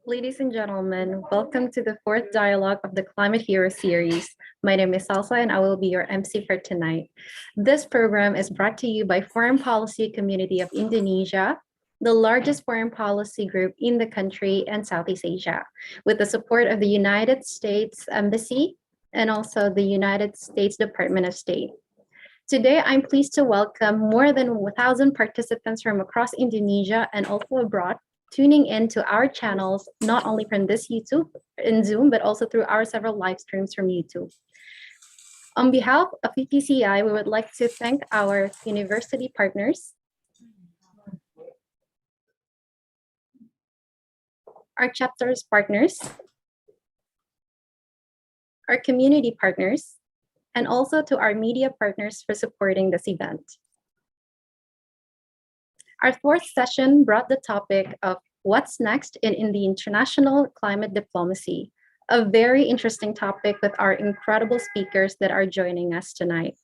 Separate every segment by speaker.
Speaker 1: Ladies and gentlemen, welcome to the fourth dialogue of the Climate Hero series. My name is Salsa and I will be your MC for tonight. This program is brought to you by Foreign Policy Community of Indonesia, the largest foreign policy group in the country and Southeast Asia, with the support of the United States Embassy and also the United States Department of State. Today, I'm pleased to welcome more than 1,000 participants from across Indonesia and also abroad, tuning in to our channels, not only from this YouTube in Zoom, but also through our several live streams from YouTube. On behalf of FPCI, we would like to thank our university partners, our chapters partners, our community partners, and also to our media partners for supporting this event. Our fourth session brought the topic of what's next in the international climate diplomacy, a very interesting topic with our incredible speakers that are joining us tonight.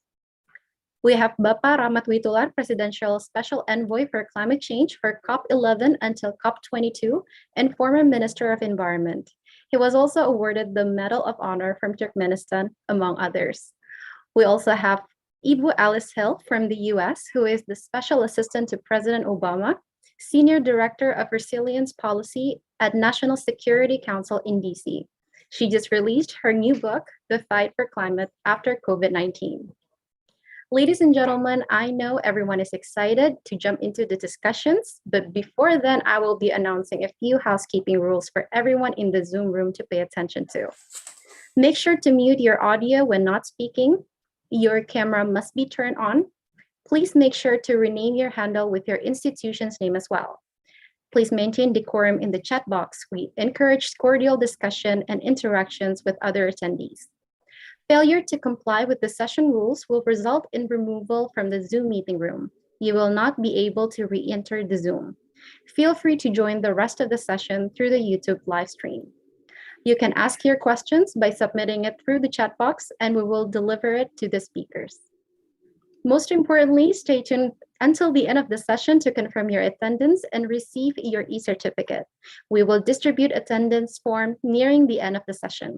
Speaker 1: We have Bapak Rahmat Witoelar, Presidential Special Envoy for Climate Change for COP11 until COP22 and former Minister of Environment. He was also awarded the Medal of Honor from Turkmenistan, among others. We also have Ibu Alice Hill from the US, who is the Special Assistant to President Obama, Senior Director of Resilience Policy at National Security Council in DC. She just released her new book, The Fight for Climate After COVID-19. Ladies and gentlemen, I know everyone is excited to jump into the discussions, but before then, I will be announcing a few housekeeping rules for everyone in the Zoom room to pay attention to. Make sure to mute your audio when not speaking. Your camera must be turned on. Please make sure to rename your handle with your institution's name as well. Please maintain decorum in the chat box. We encourage cordial discussion and interactions with other attendees. Failure to comply with the session rules will result in removal from the Zoom meeting room. You will not be able to re-enter the Zoom. Feel free to join the rest of the session through the YouTube live stream. You can ask your questions by submitting it through the chat box and we will deliver it to the speakers. Most importantly, stay tuned until the end of the session to confirm your attendance and receive your e-certificate. We will distribute attendance form nearing the end of the session.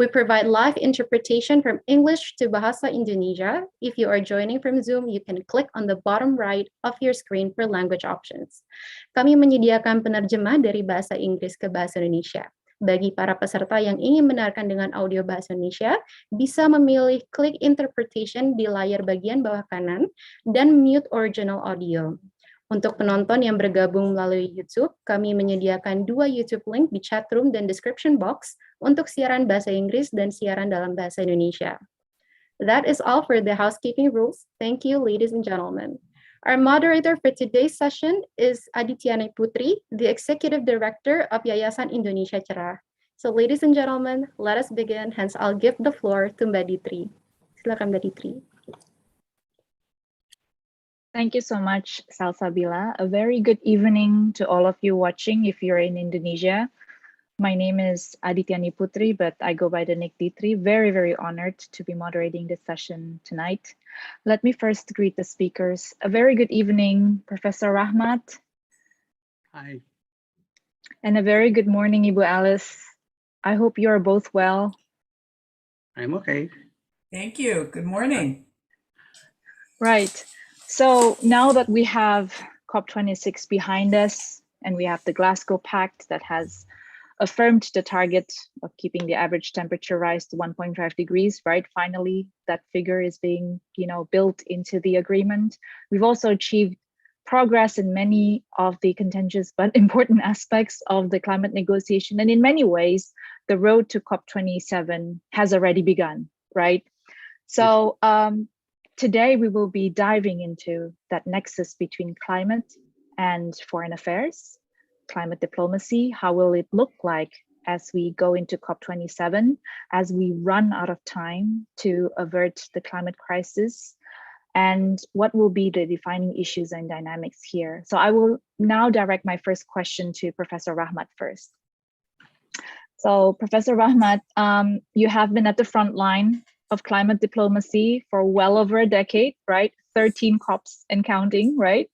Speaker 1: We provide live interpretation from English to Bahasa Indonesia. If you are joining from Zoom, you can click on the bottom right of your screen for language options. Kami menyediakan penerjemah dari Bahasa Inggris ke Bahasa Indonesia. Bagi para peserta yang ingin mendengarkan dengan audio bahasa Indonesia, bisa memilih klik interpretation di layar bagian bawah kanan dan mute original audio. Untuk penonton yang bergabung melalui YouTube, kami menyediakan dua YouTube link di chat room dan description box untuk siaran bahasa Inggris dan siaran dalam bahasa Indonesia. That is all for the housekeeping rules. Thank you, ladies and gentlemen. Our moderator for today's session is Adityani Putri, the Executive Director of Yayasan Indonesia Cerah. So ladies and gentlemen, let us begin. Hence, I'll give the floor to Mbak Ditri. Silakan Mbak Ditri.
Speaker 2: Thank you so much, Salsabila. A very good evening to all of you watching if you're in Indonesia. My name is Adityani Putri, but I go by the nick Ditri. Very, very honored to be moderating this session tonight. Let me first greet the speakers. A very good evening, Professor Rahmat.
Speaker 3: Hi.
Speaker 2: And a very good morning, Ibu Alice. I hope you are both well.
Speaker 3: I'm okay.
Speaker 4: Thank you. Good morning.
Speaker 2: Right. So now that we have COP26 behind us and we have the Glasgow Pact that has affirmed the target of keeping the average temperature rise to 1.5 degrees, right? Finally, that figure is being, built into the agreement. We've also achieved progress in many of the contentious but important aspects of the climate negotiation. And in many ways, the road to COP27 has already begun, right? So today we will be diving into that nexus between climate and foreign affairs. Climate diplomacy, how will it look like as we go into COP27, as we run out of time to avert the climate crisis, and what will be the defining issues and dynamics here? So I will now direct my first question to Professor Rahmat first. So Professor Rahmat, you have been at the front line of climate diplomacy for well over a decade, right? 13 COPs and counting, right?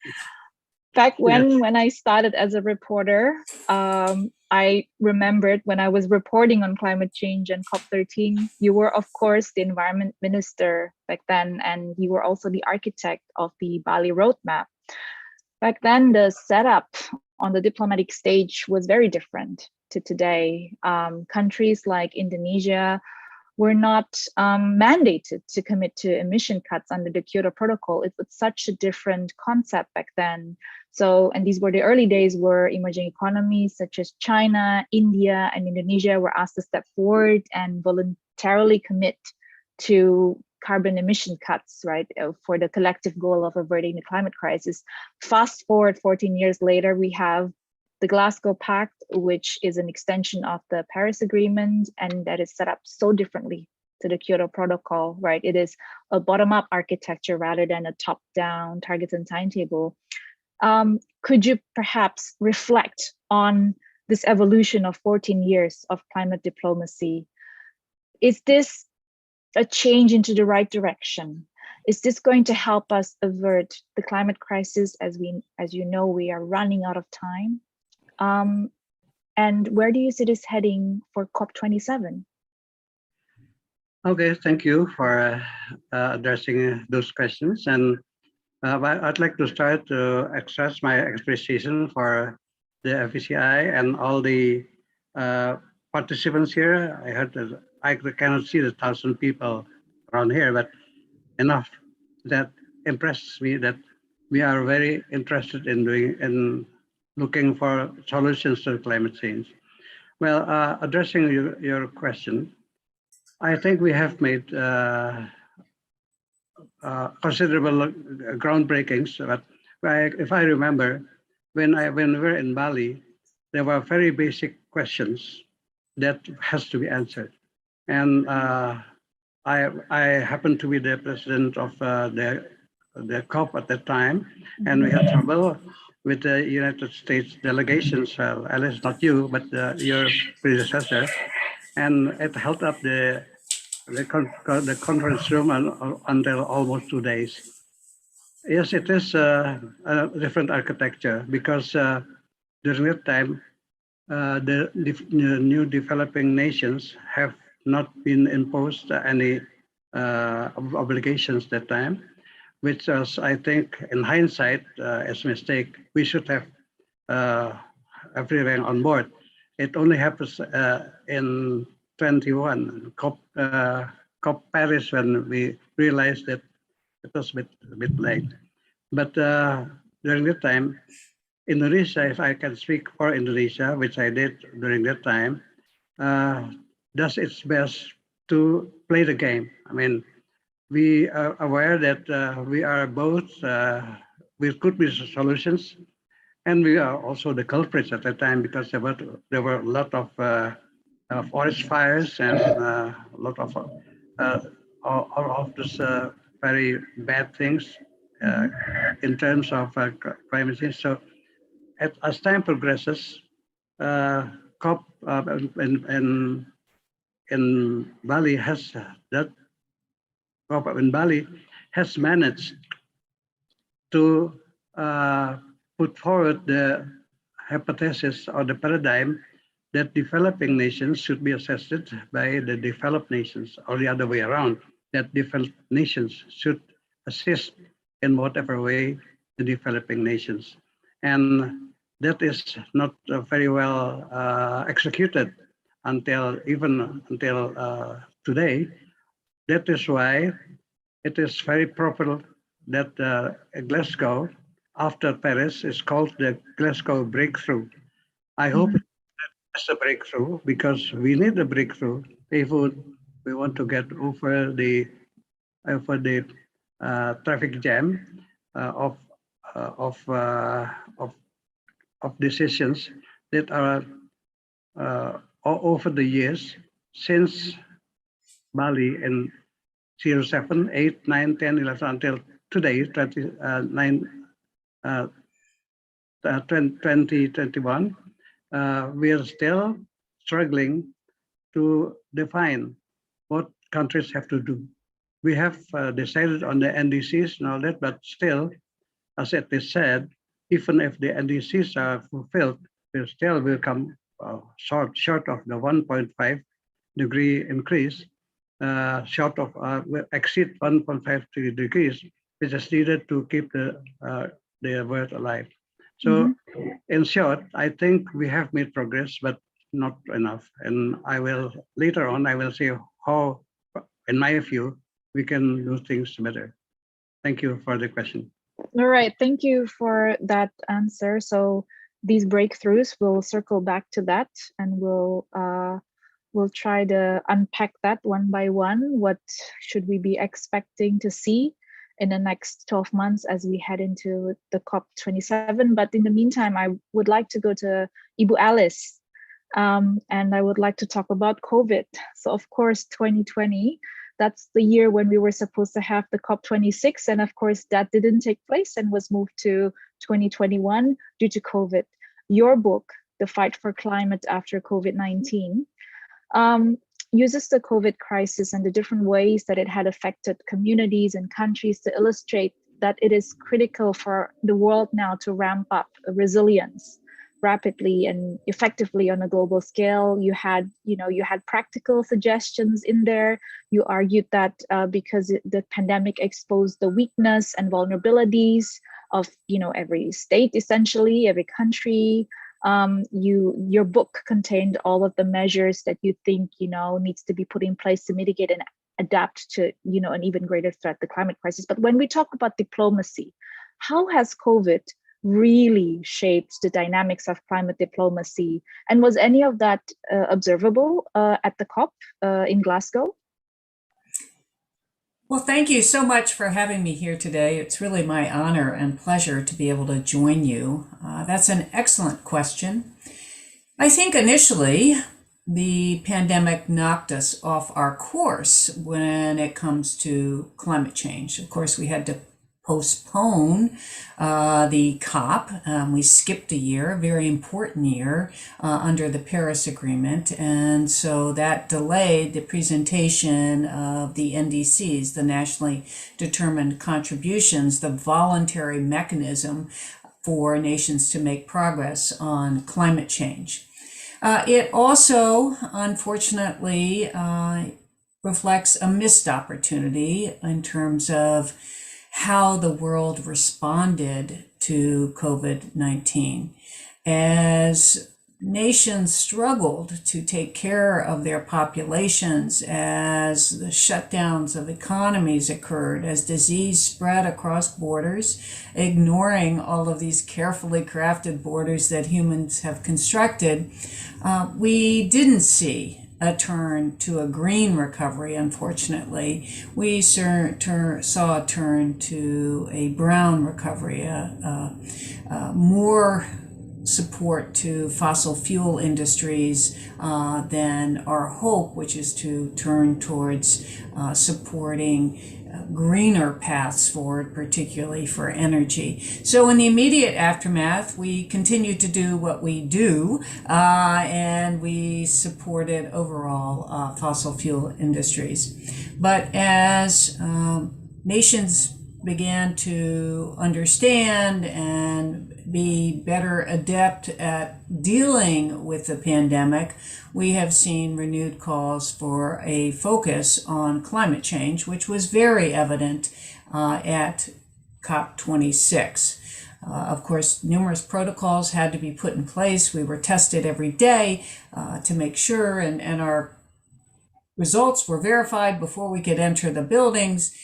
Speaker 2: Back
Speaker 3: Yes.
Speaker 2: when I started as a reporter, I remembered when I was reporting on climate change and COP13, you were, of course, the environment minister back then, and you were also the architect of the Bali roadmap. Back then, the setup on the diplomatic stage was very different to today. Countries like Indonesia were not mandated to commit to emission cuts under the Kyoto Protocol. It was such a different concept back then. So, and these were the early days where emerging economies such as China, India, and Indonesia were asked to step forward and voluntarily commit to carbon emission cuts, right, for the collective goal of averting the climate crisis. Fast forward 14 years later, we have the Glasgow Pact, which is an extension of the Paris Agreement, and that is set up so differently to the Kyoto Protocol, right? It is a bottom-up architecture rather than a top-down targets and timetable. Could you perhaps reflect on this evolution of 14 years of climate diplomacy? Is this a change into the right direction? Is this going to help us avert the climate crisis? As you know, we are running out of time. And where do you see this heading for COP27?
Speaker 3: Okay, thank you for addressing those questions. And I'd like to start to express my appreciation for the FPCI and all the participants here. I heard that I cannot see the 1,000 people around here, but enough that impresses me that we are very interested in looking for solutions to climate change. Well, addressing your question, I think we have made considerable groundbreakings. But if I remember, when we were in Bali, there were very basic questions that has to be answered. And I happened to be the president of the COP at that time, and we had trouble with the United States delegations, at least not you, but your predecessor, and it held up the conference room until almost 2 days. Yes, it is a different architecture because during that time, the new developing nations have not been imposed any obligations that time, which was, I think, in hindsight, as a mistake. We should have everyone on board. It only happens in 21 COP Paris when we realized that it was a bit late. But during that time, Indonesia, if I can speak for Indonesia, which I did during that time, does its best to play the game. I mean, we are aware that we are both, we could be solutions, and we are also the culprits at that time because there were a lot of forest fires and a lot of all of these very bad things in terms of climate change. So as time progresses, COP in Bali has that COP in Bali has managed to put forward the hypothesis or the paradigm that developing nations should be assisted by the developed nations, or the other way around, that developed nations should assist in whatever way the developing nations. And that is not very well executed until today. That is why it is very proper that Glasgow, after Paris, is called the Glasgow Breakthrough. I hope it's a breakthrough because we need a breakthrough if we want to get over the traffic jam of decisions that are over the years since Bali in 07, 8, 9, 10, 11 until today, 2021. We are still struggling to define what countries have to do. We have decided on the NDCs and all that, but still, as it is said, even if the NDCs are fulfilled, we still will come short of the 1.5 degree increase, short of will exceed 1.5 degrees, which is needed to keep the world alive. So, in short, I think we have made progress, but not enough. And I will later on I will say how, in my view, we can do things better. Thank you for the question.
Speaker 2: All right, thank you for that answer. So these breakthroughs, we'll circle back to that, and we'll try to unpack that one by one. What should we be expecting to see in the next 12 months as we head into the COP27? But in the meantime, I would like to go to Ibu Alice, and I would like to talk about COVID. So of course, 2020, that's the year when we were supposed to have the COP26. And of course, that didn't take place and was moved to 2021 due to COVID. Your book, The Fight for Climate After COVID-19, uses the COVID crisis and the different ways that it had affected communities and countries to illustrate that it is critical for the world now to ramp up resilience rapidly and effectively on a global scale. You had practical suggestions in there. You argued that because the pandemic exposed the weakness and vulnerabilities of every state, essentially every country. Your book contained all of the measures that you think needs to be put in place to mitigate and adapt to an even greater threat, the climate crisis. But when we talk about diplomacy, how has COVID really shaped the dynamics of climate diplomacy? And was any of that observable at the COP in Glasgow?
Speaker 4: Well, thank you so much for having me here today. It's really my honor and pleasure to be able to join you. That's an excellent question. I think initially the pandemic knocked us off our course when it comes to climate change. Of course, we had to postpone the COP. We skipped a year, a very important year under the Paris Agreement. And so that delayed the presentation of the NDCs, the nationally determined contributions, the voluntary mechanism for nations to make progress on climate change. It also, unfortunately, reflects a missed opportunity in terms of how the world responded to COVID-19. As nations struggled to take care of their populations, as the shutdowns of economies occurred, as disease spread across borders, ignoring all of these carefully crafted borders that humans have constructed, we didn't see a turn to a green recovery, unfortunately. We saw a turn to a brown recovery, more support to fossil fuel industries than our hope, which is to turn towards supporting greener paths forward, particularly for energy. So in the immediate aftermath, we continued to do what we do, and we supported overall fossil fuel industries. But as nations began to understand and be better adept at dealing with the pandemic, we have seen renewed calls for a focus on climate change, which was very evident at COP26. Of course, numerous protocols had to be put in place. We were tested every day to make sure, and our results were verified before we could enter the buildings.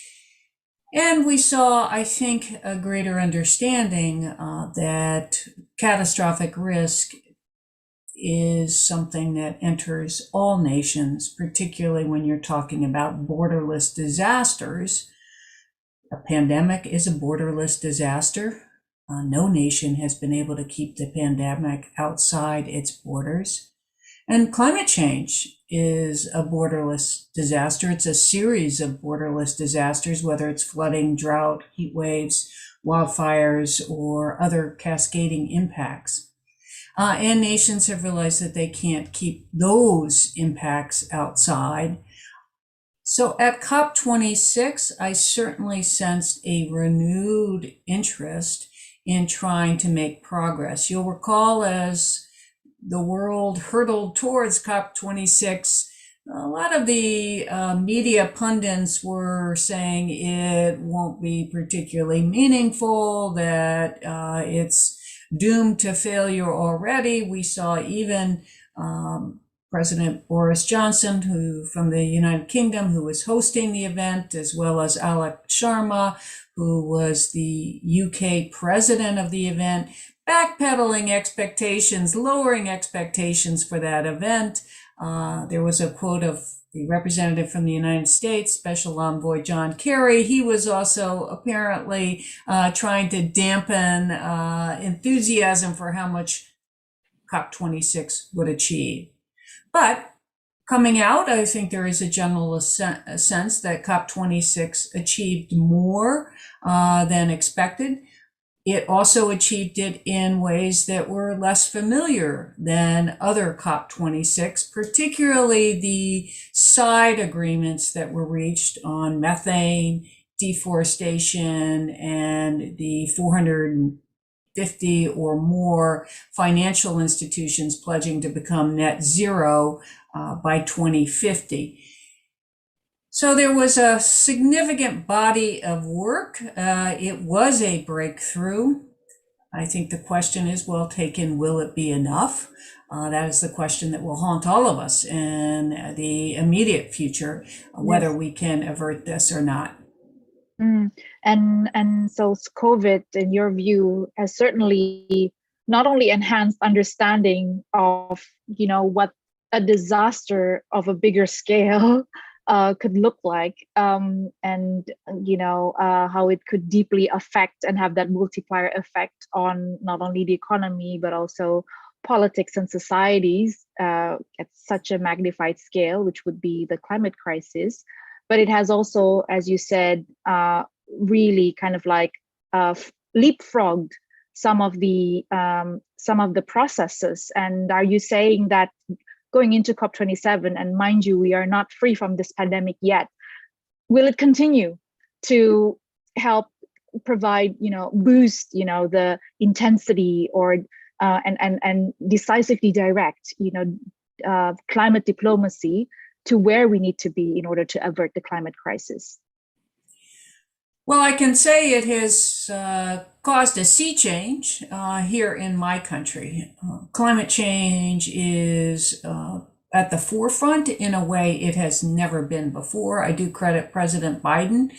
Speaker 4: And we saw, I think, a greater understanding that catastrophic risk is something that enters all nations, particularly when you're talking about borderless disasters. A pandemic is a borderless disaster. No nation has been able to keep the pandemic outside its borders. And climate change is a borderless disaster. It's a series of borderless disasters, whether it's flooding, drought, heat waves, wildfires, or other cascading impacts. And nations have realized that they can't keep those impacts outside. So at COP26, I certainly sensed a renewed interest in trying to make progress. You'll recall as the world hurtled towards COP26, a lot of the media pundits were saying it won't be particularly meaningful, that it's doomed to failure already. We saw even President Boris Johnson, who from the United Kingdom, who was hosting the event, as well as Alok Sharma, who was the UK president of the event, backpedaling expectations, lowering expectations for that event. There was a quote of the representative from the United States, Special Envoy John Kerry. He was also apparently trying to dampen enthusiasm for how much COP26 would achieve. But coming out, I think there is a general sense that COP26 achieved more than expected. It also achieved it in ways that were less familiar than other COP26, particularly the side agreements that were reached on methane, deforestation, and the 450 or more financial institutions pledging to become net zero by 2050. So there was a significant body of work. It was a breakthrough. I think the question is well taken, will it be enough? That is the question that will haunt all of us in the immediate future, whether we can avert this or not.
Speaker 2: And so COVID, in your view, has certainly not only enhanced understanding of, what a disaster of a bigger scale could look like, and how it could deeply affect and have that multiplier effect on not only the economy but also politics and societies at such a magnified scale, which would be the climate crisis. But it has also, as you said, really kind of like leapfrogged some of the processes. And are you saying that going into COP27, and mind you, we are not free from this pandemic yet, will it continue to help provide, boost, the intensity or and decisively direct, climate diplomacy to where we need to be in order to avert the climate crisis?
Speaker 4: Well, I can say it has caused a sea change here in my country. Climate change is at the forefront in a way it has never been before. I do credit President Biden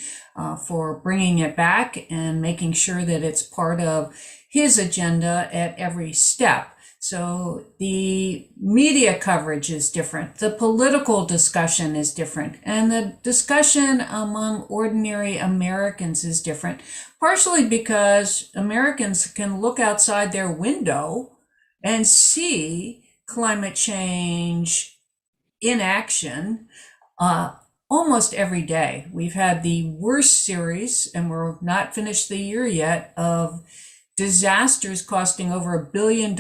Speaker 4: for bringing it back and making sure that it's part of his agenda at every step. So the media coverage is different, the political discussion is different, and the discussion among ordinary Americans is different, partially because Americans can look outside their window and see climate change in action almost every day. We've had the worst series, and we're not finished the year yet, of disasters costing over $1 billion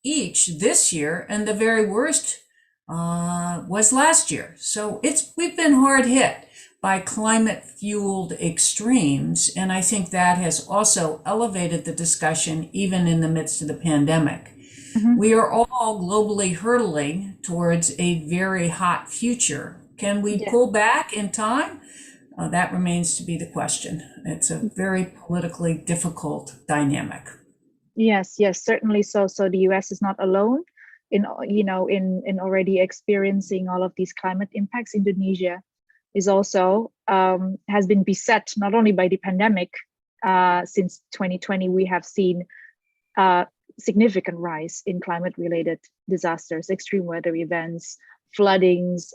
Speaker 4: each this year, and the very worst was last year. So we've been hard hit by climate-fueled extremes, and I think that has also elevated the discussion even in the midst of the pandemic. We are all globally hurtling towards a very hot future. Can we pull back in time? That remains to be the question. It's a very politically difficult dynamic.
Speaker 2: Yes, certainly. So the US is not alone in already experiencing all of these climate impacts. Indonesia is also has been beset not only by the pandemic. Since 2020, we have seen significant rise in climate-related disasters, extreme weather events, floodings,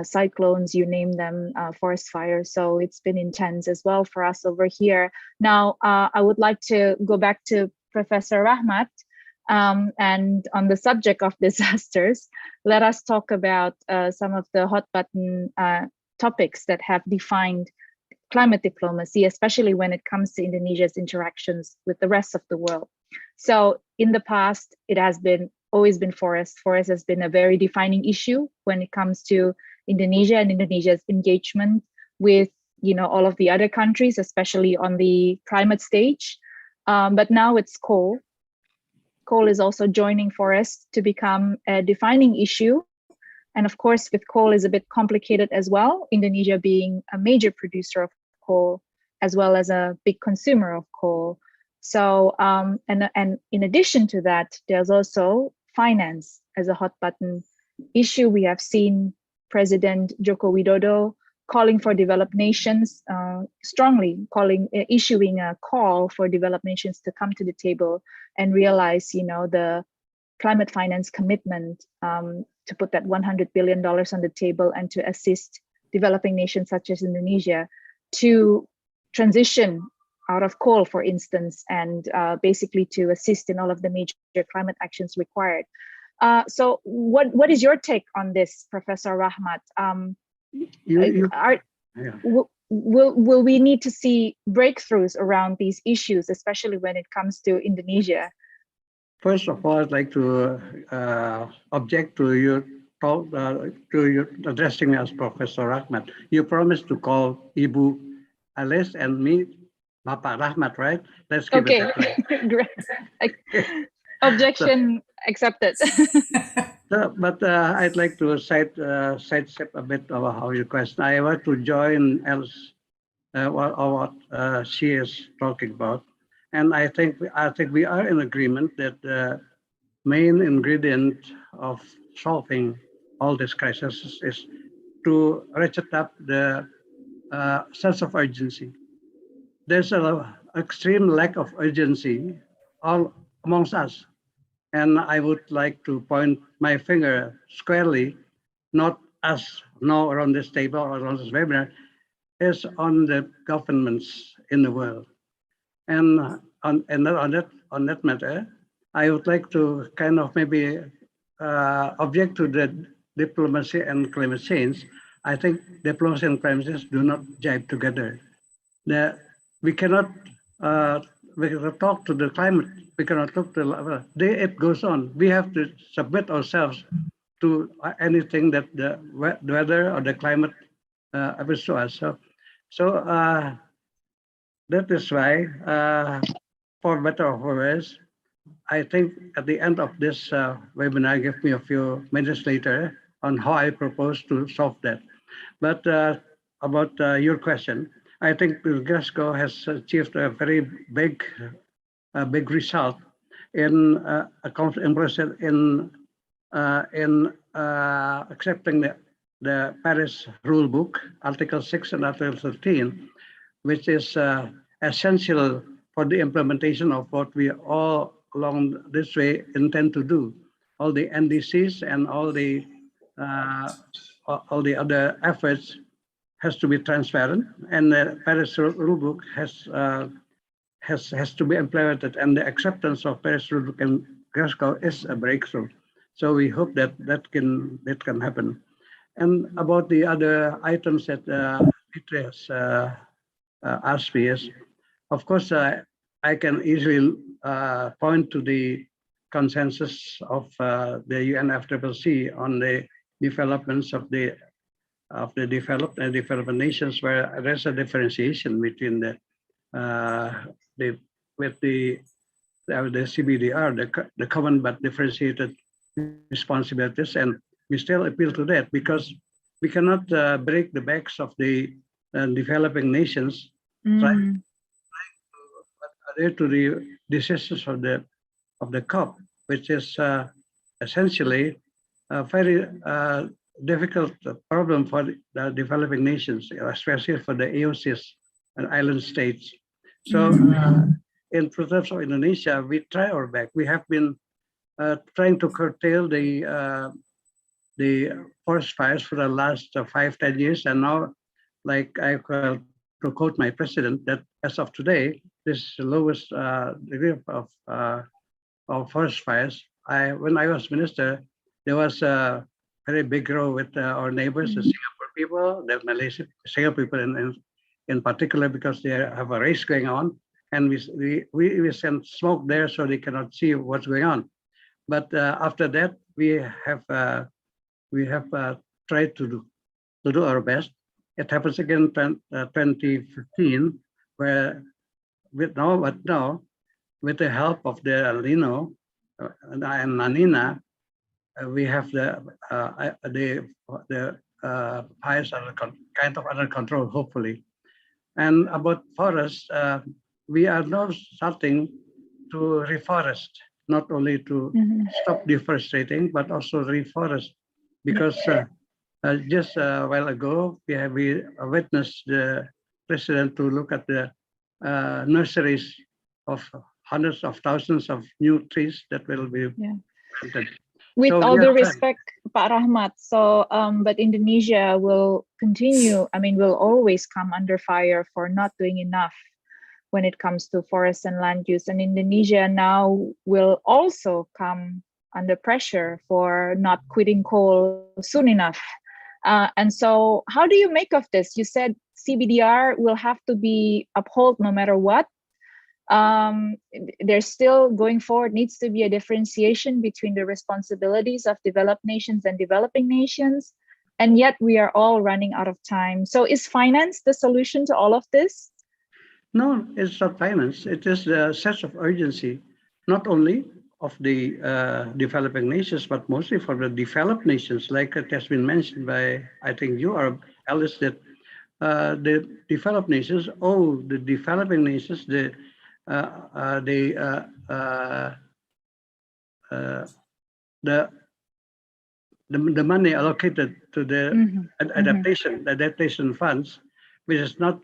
Speaker 2: cyclones, you name them, forest fires. So it's been intense as well for us over here. Now, I would like to go back to Professor Rahmat, and on the subject of disasters, let us talk about some of the hot button topics that have defined climate diplomacy, especially when it comes to Indonesia's interactions with the rest of the world. So in the past, it has always been forest. Forest has been a very defining issue when it comes to Indonesia and Indonesia's engagement with all of the other countries, especially on the climate stage. But now it's coal. Coal is also joining forests to become a defining issue. And of course, with coal is a bit complicated as well, Indonesia being a major producer of coal, as well as a big consumer of coal. So, and in addition to that, there's also finance as a hot button issue. We have seen President Joko Widodo calling for developed nations, strongly issuing a call for developed nations to come to the table and realize, the climate finance commitment, to put that $100 billion on the table and to assist developing nations such as Indonesia to transition out of coal, for instance, and basically to assist in all of the major climate actions required. So what is your take on this, Professor Rahmat? Will we need to see breakthroughs around these issues, especially when it comes to Indonesia?
Speaker 3: First of all, I'd like to object to your talk, to your addressing me as Professor Rahmat. You promised to call Ibu Alice and me Bapak Rahmat, right? Let's keep it that way.
Speaker 2: Great. Objection accepted.
Speaker 3: But I'd like to sidestep a bit of how your question. I want to join else what she is talking about, and I think we are in agreement that the main ingredient of solving all these crises is to ratchet up the sense of urgency. There's an extreme lack of urgency all amongst us. And I would like to point my finger squarely, not us now around this table or around this webinar, is on the governments in the world. And on that matter, I would like to kind of maybe object to the diplomacy and climate change. I think diplomacy and climate change do not jive together. We cannot talk to the climate. We cannot talk to the day it goes on. We have to submit ourselves to anything that the weather or the climate happens to us. So that is why, for better or for worse, I think at the end of this webinar, give me a few minutes later on how I propose to solve that. But about your question, I think Glasgow has achieved a very big result in accepting the Paris rule book, Article 6 and Article 13, which is essential for the implementation of what we all along this way intend to do. All the NDCs and all the other efforts has to be transparent, and the Paris rulebook has to be implemented, and the acceptance of Paris rulebook in Glasgow is a breakthrough. So we hope that can happen. And about the other items that Peter has asked me is, of course, I can easily point to the consensus of the UNFCCC on the developments of the developed and developing nations, where there's a differentiation between the CBDR, the common but differentiated responsibilities, and we still appeal to that because we cannot break the backs of the developing nations trying to adhere to the decisions of the COP, which is essentially a very difficult problem for the developing nations, especially for the AOCs and island states. So in terms of Indonesia, we try our best. We have been trying to curtail the forest fires for the last 5-10 years, and now, like I to quote my president, that as of today, this is the lowest degree of forest fires. When I was minister, there was a very big row with our neighbors, the Singapore people, the Malaysian Singapore people in particular, because they have a race going on, and we send smoke there so they cannot see what's going on. But after that, we have tried to do our best. It happens again in 2015, where now with the help of the El Nino and La Nina, we have the fires are kind of under control, hopefully. And about forests, we are now starting to reforest, not only to stop deforesting, but also reforest, because just a while ago, we witnessed the president to look at the nurseries of hundreds of thousands of new trees that will be planted.
Speaker 2: With
Speaker 3: So
Speaker 2: all
Speaker 3: we
Speaker 2: due
Speaker 3: are trying.
Speaker 2: respect, Pak Rahmat, so but Indonesia will continue, I mean, will always come under fire for not doing enough when it comes to forest and land use. And Indonesia now will also come under pressure for not quitting coal soon enough. And so how do you make of this? You said CBDR will have to be upheld no matter what. There's still going forward needs to be a differentiation between the responsibilities of developed nations and developing nations. And yet we are all running out of time. So is finance the solution to all of this?
Speaker 3: No, it's not finance. It is the sense of urgency, not only of the developing nations, but mostly for the developed nations, like it has been mentioned by, I think you are, Alice, that the developed nations owe the developing nations the money allocated to the adaptation funds, which is not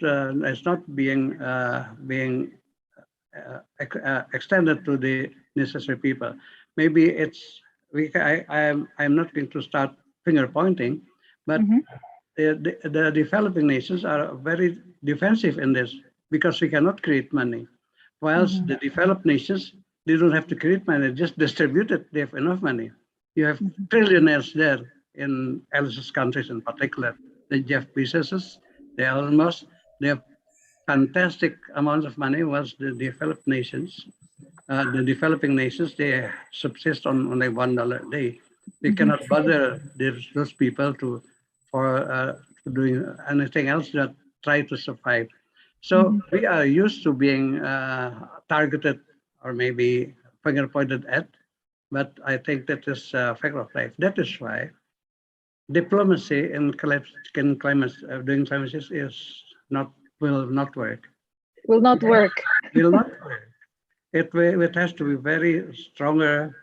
Speaker 3: being extended to the necessary people. Maybe it's I'm not going to start finger pointing, but the developing nations are very defensive in this because we cannot create money. Whilst the developed nations, they don't have to create money, just distribute it. They have enough money. You have trillionaires there in Alice's countries in particular. The Jeff Bezoses, the Elon Musk, they have fantastic amounts of money. Whilst the developed nations, the developing nations, they subsist on only $1 a day. They cannot bother those people for doing anything else that try to survive. So we are used to being targeted or maybe finger pointed at, but I think that is a fact of life. That is why diplomacy in climate doing climate change will not work.
Speaker 2: Will not work.
Speaker 3: Will not work. It has to be very stronger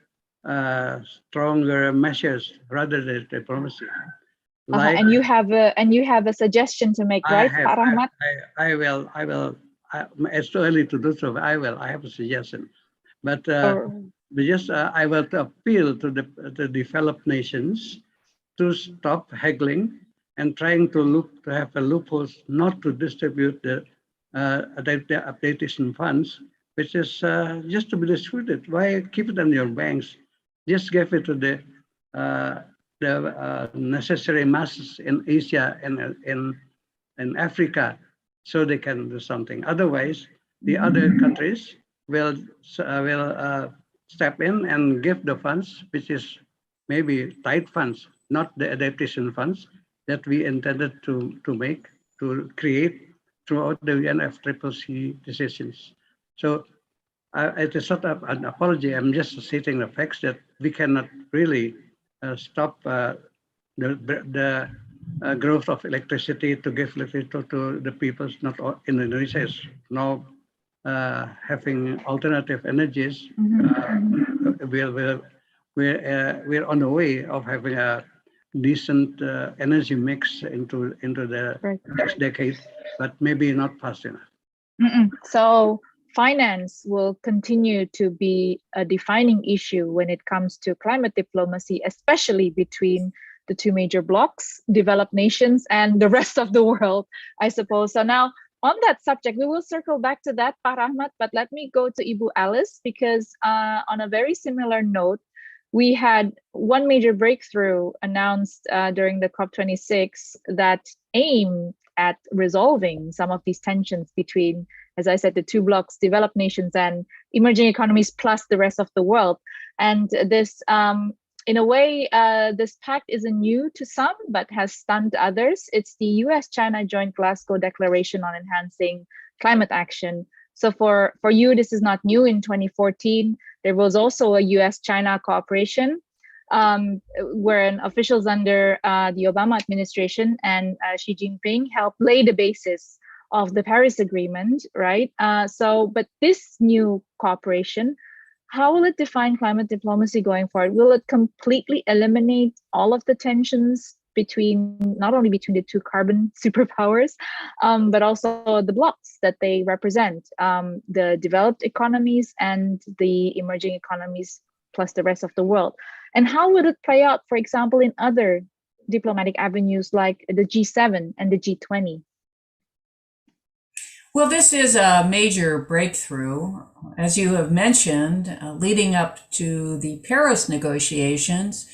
Speaker 3: measures rather than diplomacy. Like,
Speaker 2: and you have a suggestion to make, right, Pak Rahmat?
Speaker 3: I will. It's too early to do so. I have a suggestion, but just I will appeal to the developed nations to stop haggling and trying to have a loopholes not to distribute the adaptation funds, which is just to be distributed. Why keep it in your banks? Just give it to the necessary masses in Asia and in Africa, so they can do something. Otherwise, the other countries will step in and give the funds, which is maybe tight funds, not the adaptation funds that we intended to create throughout the UNFCCC decisions. So it is not an apology. I'm just stating the facts that we cannot really stop the growth of electricity to give electricity to the people. Not all, Indonesia is now having alternative energies. We're on the way of having a decent energy mix into the next decade, but maybe not fast enough.
Speaker 2: So finance will continue to be a defining issue when it comes to climate diplomacy, especially between the two major blocks, developed nations and the rest of the world, I suppose. So now on that subject, we will circle back to that, Pak Rahmat, but let me go to Ibu Alice, because on a very similar note, we had one major breakthrough announced during the COP26 that aim at resolving some of these tensions between, as I said, the two blocks, developed nations and emerging economies, plus the rest of the world. And this, in a way, this pact isn't new to some, but has stunned others. It's the US-China Joint Glasgow Declaration on Enhancing Climate Action. So for you, this is not new. In 2014, there was also a US-China cooperation wherein officials under the Obama administration and Xi Jinping helped lay the basis of the Paris Agreement, right? But this new cooperation, how will it define climate diplomacy going forward? Will it completely eliminate all of the tensions not only between the two carbon superpowers, but also the blocks that they represent, the developed economies and the emerging economies, plus the rest of the world? And how would it play out, for example, in other diplomatic avenues like the G7 and the G20?
Speaker 4: Well, this is a major breakthrough, as you have mentioned, leading up to the Paris negotiations.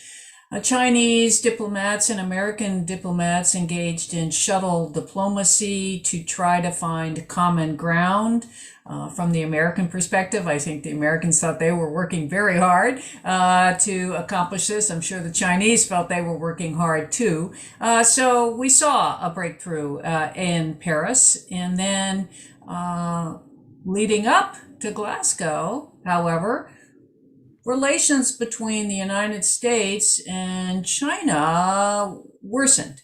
Speaker 4: Chinese diplomats and American diplomats engaged in shuttle diplomacy to try to find common ground. From the American perspective, I think the Americans thought they were working very hard to accomplish this. I'm sure the Chinese felt they were working hard too. So we saw a breakthrough in Paris, and then leading up to Glasgow, however, relations between the United States and China worsened.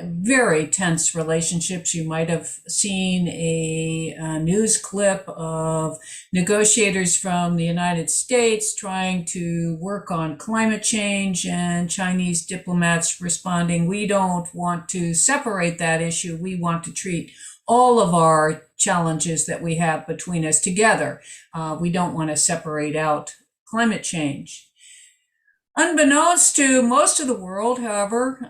Speaker 4: Very tense relationships. You might have seen a news clip of negotiators from the United States trying to work on climate change and Chinese diplomats responding, "We don't want to separate that issue. We want to treat all of our challenges that we have between us together. We don't want to separate out climate change." Unbeknownst to most of the world, however,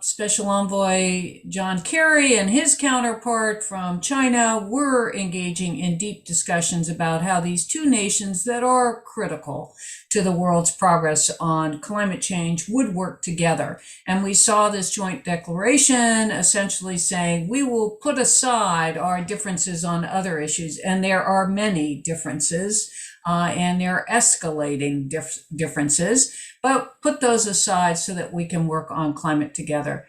Speaker 4: Special Envoy John Kerry and his counterpart from China were engaging in deep discussions about how these two nations that are critical to the world's progress on climate change would work together. And we saw this joint declaration essentially saying we will put aside our differences on other issues, and there are many differences. And they're escalating differences, but put those aside so that we can work on climate together.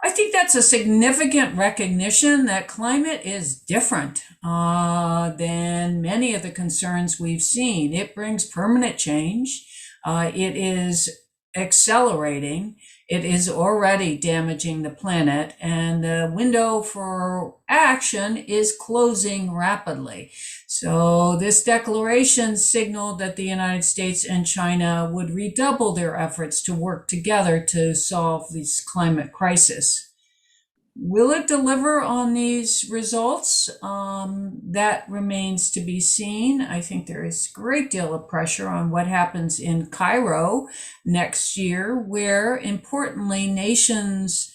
Speaker 4: I think that's a significant recognition that climate is different than many of the concerns we've seen. It brings permanent change. It is accelerating. It is already damaging the planet, and the window for action is closing rapidly. So this declaration signaled that the United States and China would redouble their efforts to work together to solve this climate crisis. Will it deliver on these results? That remains to be seen. I think there is a great deal of pressure on what happens in Cairo next year, where importantly, nations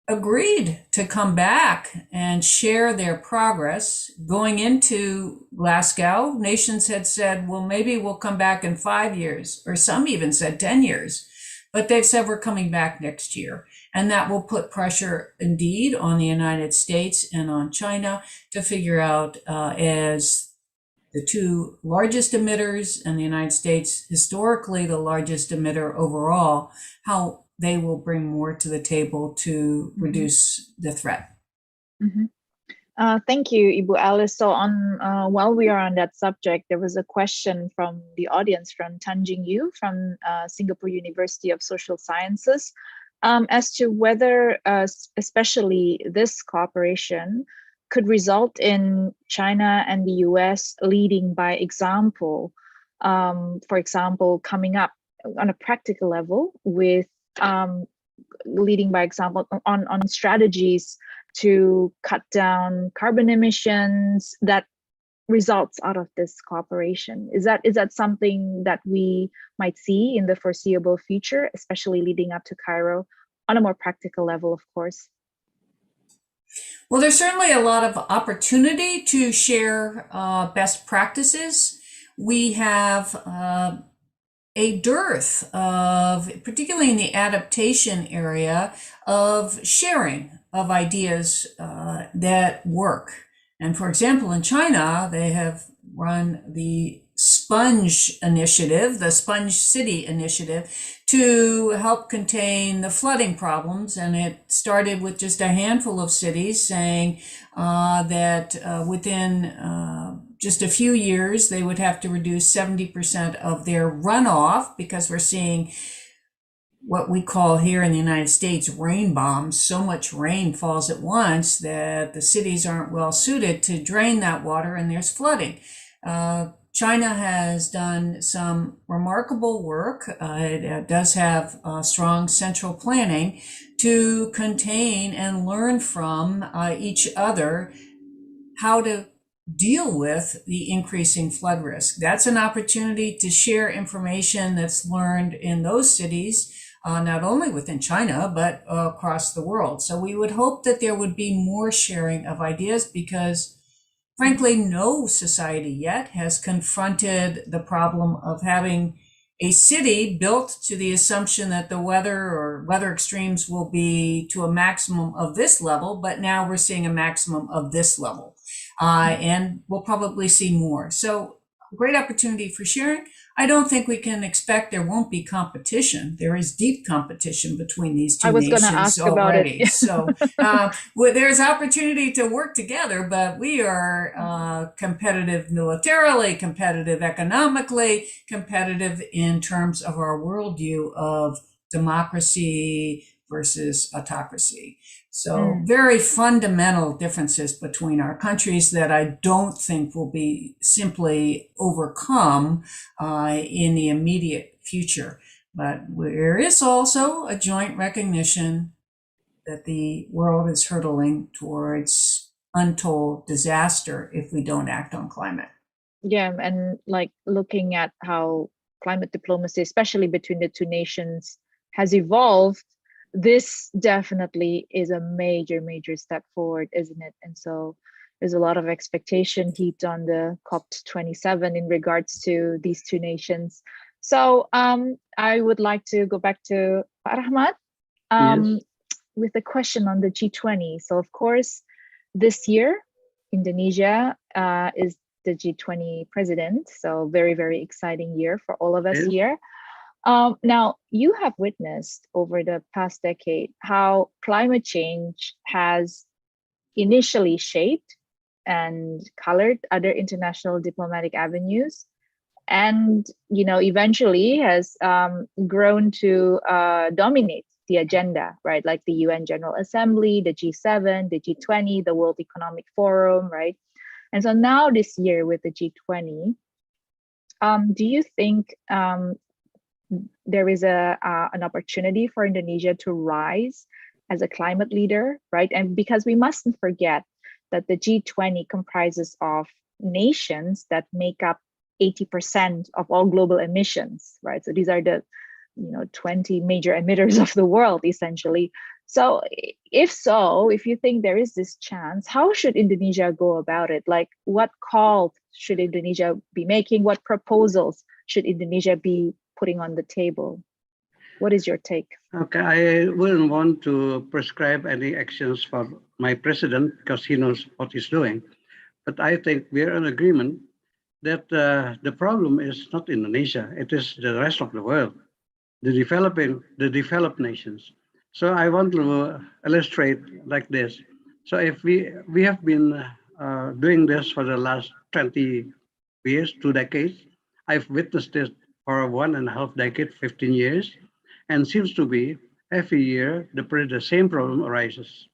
Speaker 4: agreed to come back and share their progress. Going into Glasgow, nations had said, well, maybe we'll come back in 5 years, or some even said 10 years. But they've said we're coming back next year. And that will put pressure indeed on the United States and on China to figure out, as the two largest emitters and the United States, historically the largest emitter overall, how they will bring more to the table to reduce the threat.
Speaker 2: Mm-hmm. Thank you, Ibu Alice. So while we are on that subject, there was a question from the audience from Tanjing Yu from Singapore University of Social Sciences as to whether especially this cooperation could result in China and the US leading by example, for example, coming up on a practical level with leading by example on strategies to cut down carbon emissions that results out of this cooperation. Is that something that we might see in the foreseeable future, especially leading up to Cairo, on a more practical level, of course?
Speaker 4: Well, there's certainly a lot of opportunity to share best practices. We have a dearth of, particularly in the adaptation area, of sharing of ideas that work. And for example, in China, they have run the Sponge Initiative, the Sponge City Initiative, to help contain the flooding problems. And it started with just a handful of cities saying that within just a few years, they would have to reduce 70% of their runoff, because we're seeing what we call here in the United States rain bombs. So much rain falls at once that the cities aren't well suited to drain that water, and there's flooding. China has done some remarkable work. It does have strong central planning to contain and learn from each other how to deal with the increasing flood risk. That's an opportunity to share information that's learned in those cities, not only within China, but across the world. So we would hope that there would be more sharing of ideas, because frankly, no society yet has confronted the problem of having a city built to the assumption that the weather or weather extremes will be to a maximum of this level, but now we're seeing a maximum of this level. And we'll probably see more. So great opportunity for sharing. I don't think we can expect there won't be competition. There is deep competition between these two nations
Speaker 2: ask
Speaker 4: already.
Speaker 2: about it.
Speaker 4: So there's opportunity to work together, but we are competitive militarily, competitive economically, competitive in terms of our worldview of democracy versus autocracy. So very fundamental differences between our countries that I don't think will be simply overcome in the immediate future. But there is also a joint recognition that the world is hurtling towards untold disaster if we don't act on climate.
Speaker 2: Yeah, and like looking at how climate diplomacy, especially between the two nations, has evolved, this definitely is a major step forward, isn't it? And so there's a lot of expectation heaped on the COP27 in regards to these two nations. So I would like to go back to Pak Rahmat with a question on the G20. So of course, this year, Indonesia is the G20 president. So very exciting year for all of us here. Now, you have witnessed over the past decade how climate change has initially shaped and colored other international diplomatic avenues, and eventually has grown to dominate the agenda, right? Like the UN General Assembly, the G7, the G20, the World Economic Forum, right? And so now this year with the G20, do you think there is an opportunity for Indonesia to rise as a climate leader, right? And because we mustn't forget that the G20 comprises of nations that make up 80% of all global emissions, right? So these are the 20 major emitters of the world, essentially. So if you think there is this chance, how should Indonesia go about it? Like, what call should Indonesia be making? What proposals should Indonesia be putting on the table? What is your take?
Speaker 3: Okay, I wouldn't want to prescribe any actions for my president because he knows what he's doing. But I think we're in agreement that the problem is not Indonesia, it is the rest of the world, the developed nations. So I want to illustrate like this. So if we have been doing this for the last 20 years, 2 decades, I've witnessed this for 1.5 decade, 15 years, and seems to be every year the same problem arises.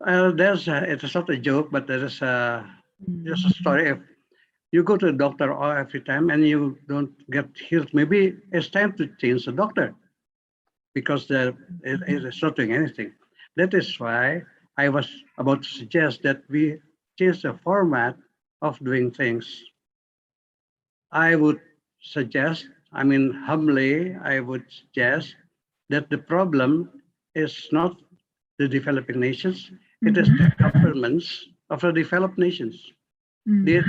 Speaker 3: It's not a joke, but there is just a story. If you go to the doctor every time and you don't get healed, maybe it's time to change the doctor because it is not doing anything. That is why I was about to suggest that we change the format of doing things. I would suggest, humbly, I would suggest that the problem is not the developing nations, it is the governments of the developed nations. They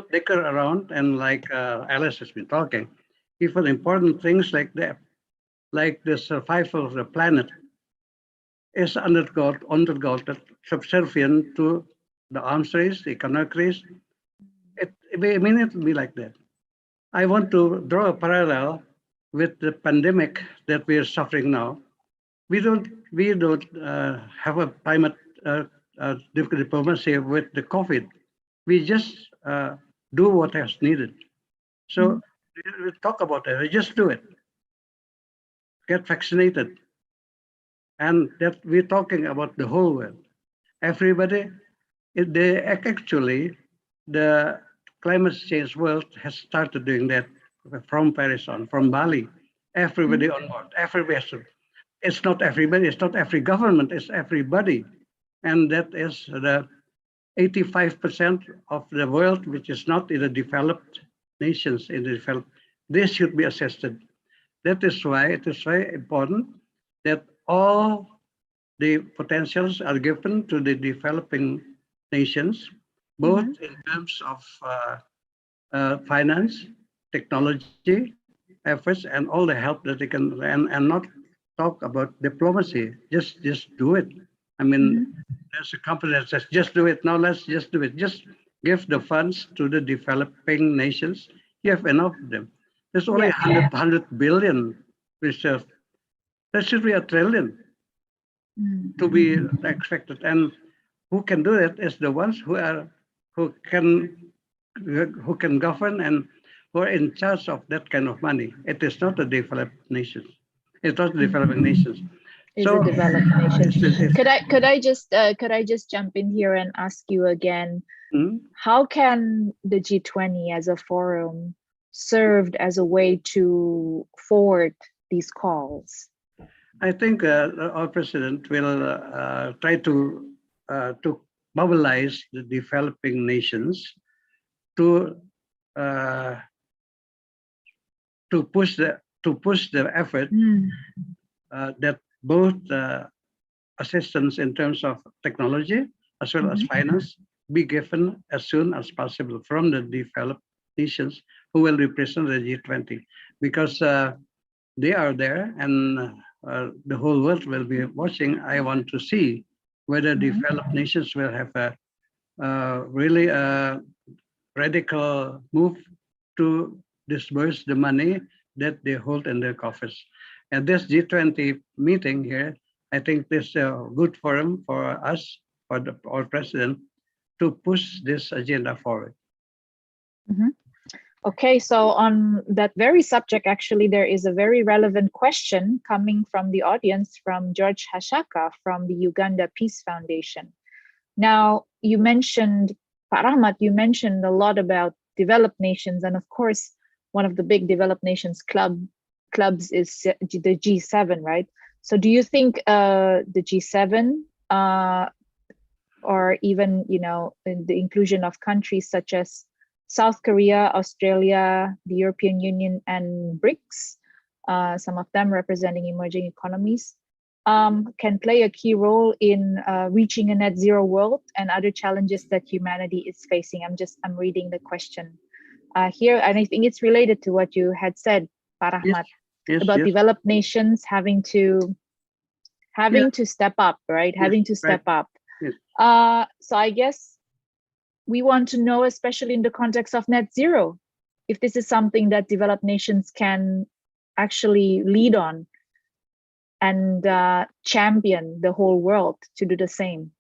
Speaker 3: dicker around, and like Alice has been talking, even important things like that, like the survival of the planet, is undergone subservient to the arms race, the economic race. It will be like that. I want to draw a parallel with the pandemic that we are suffering now. We don't have a climate diplomacy with the COVID. We just do what is needed. So we talk about it. We just do it. Get vaccinated, and that we're talking about the whole world. Everybody, actually, the climate change world has started doing that from Paris on, from Bali. Everybody on board. Everybody has to. It's not everybody. It's not every government. It's everybody, and that is the 85% of the world, which is not in the developed nations. In the developed, this should be assisted. That is why it is very important that all the potentials are given to the developing nations, both in terms of finance, technology, efforts, and all the help that they can, and not talk about diplomacy. Just do it. I mean, there's a company that says, just do it. Now let's just do it. Just give the funds to the developing nations. You have enough of them. There's only 100 billion reserved. There should be a trillion to be expected. And who can do it is the ones who can govern and who are in charge of that kind of money. It is not the developed nations. It's not the developing nations.
Speaker 2: Is a developed nation. Could I just jump in here and ask you again? How can the G20 as a forum served as a way to forward these calls?
Speaker 3: I think our president will try to mobilize the developing nations to push the effort that both assistance in terms of technology as well as finance be given as soon as possible from the developed nations who will represent the G20, because they are there and the whole world will be watching. I want to see whether developed nations will have a really radical move to disburse the money that they hold in their coffers. And this G20 meeting here, I think this is a good forum for us, for our president, to push this agenda forward.
Speaker 2: Okay, so on that very subject, actually, there is a very relevant question coming from the audience from George Hashaka from the Uganda Peace Foundation. Now, you mentioned, Pak Rahmat, you mentioned a lot about developed nations, and of course, one of the big developed nations clubs is the G7, right? So do you think the G7 or even, the inclusion of countries such as South Korea, Australia, the European Union, and BRICS, some of them representing emerging economies, can play a key role in reaching a net zero world and other challenges that humanity is facing? I'm reading the question here, and I think it's related to what you had said, Pak Rahmat, about developed nations having to step up, right? Having to step up. So I guess we want to know, especially in the context of net zero, if this is something that developed nations can actually lead on and champion the whole world to do the same.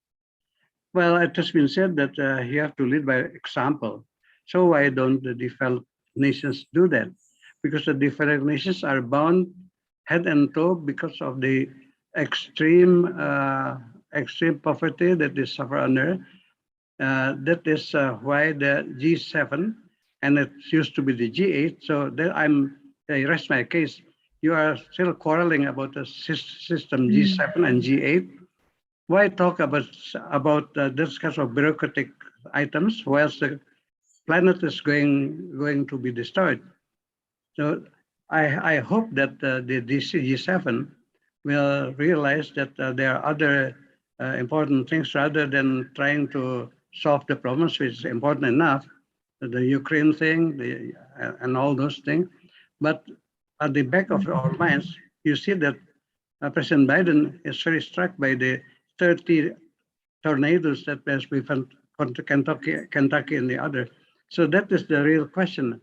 Speaker 3: Well, it has been said that you have to lead by example. So why don't the developed nations do that? Because the developed nations are bound head and toe because of the extreme poverty that they suffer under. That is why the G7, and it used to be the G8. So I rest my case. You are still quarreling about the system G7 and G8. Why talk about this kind of bureaucratic items whilst the planet is going to be destroyed? So I hope that the G7 will realize that there are other important things rather than trying to solve the problems, which is important enough, the Ukraine thing, and all those things. But at the back of our minds, you see that President Biden is very struck by the 30 tornadoes that we found Kentucky and the other. So that is the real question.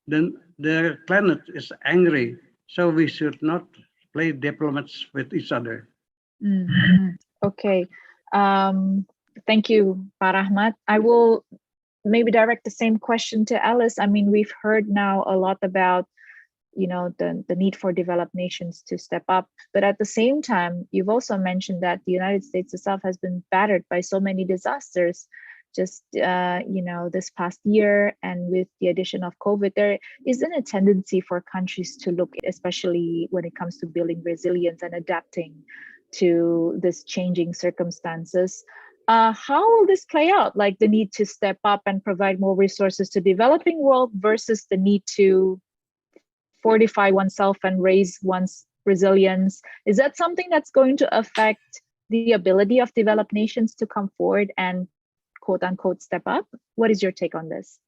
Speaker 3: then the planet is angry. So we should not play diplomats with each other.
Speaker 2: Okay. Thank you, Pak Rahmat. I will maybe direct the same question to Alice. I mean, we've heard now a lot about, the need for developed nations to step up. But at the same time, you've also mentioned that the United States itself has been battered by so many disasters just, this past year. And with the addition of COVID, there isn't a tendency for countries to look, especially when it comes to building resilience and adapting to this changing circumstances. How will this play out? Like the need to step up and provide more resources to developing world versus the need to fortify oneself and raise one's resilience. Is that something that's going to affect the ability of developed nations to come forward and quote unquote step up? What is your take on this?